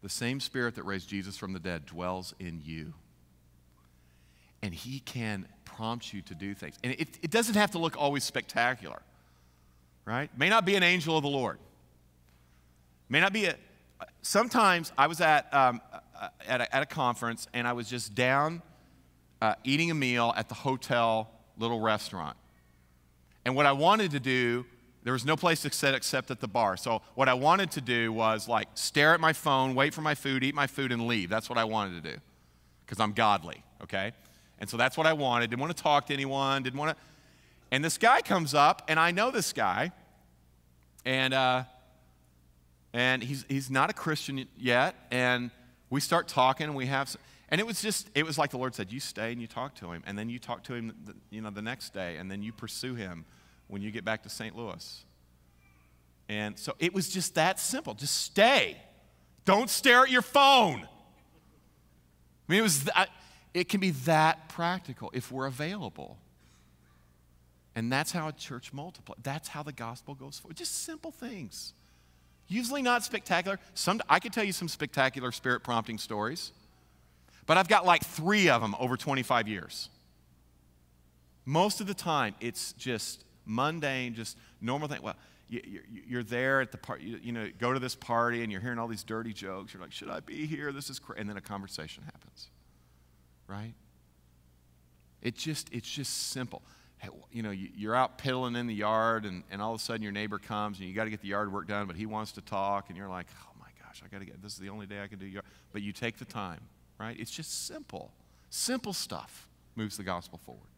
The same Spirit that raised Jesus from the dead dwells in you. And he can prompt you to do things. And it doesn't have to look always spectacular, right? May not be an angel of the Lord. May not be sometimes I was at a conference, and I was just down eating a meal at the hotel little restaurant. And what I wanted to do, there was no place to sit except at the bar. So what I wanted to do was like stare at my phone, wait for my food, eat my food, and leave. That's what I wanted to do because I'm godly, okay? And so that's what I wanted. Didn't want to talk to anyone, didn't want to. And this guy comes up, and I know this guy, and he's not a Christian yet, and we start talking, and and it was like the Lord said, you stay and you talk to him, and then you talk to him, the next day, and then you pursue him when you get back to St. Louis. And so it was just that simple. Just stay. Don't stare at your phone. I mean, it can be that practical if we're available. And that's how a church multiplies. That's how the gospel goes forward. Just simple things. Usually not spectacular. I could tell you some spectacular spirit prompting stories, but I've got like 3 of them over 25 years. Most of the time, it's just mundane, just normal thing. Well, you're there at the party, go to this party, and you're hearing all these dirty jokes. You're like, should I be here? This is crazy. And then a conversation happens, right? It's just simple. Hey, you're out piddling in the yard, and all of a sudden your neighbor comes, and you got to get the yard work done, but he wants to talk, and you're like, oh my gosh, this is the only day I can do yard. But you take the time, right? It's just simple. Simple stuff moves the gospel forward.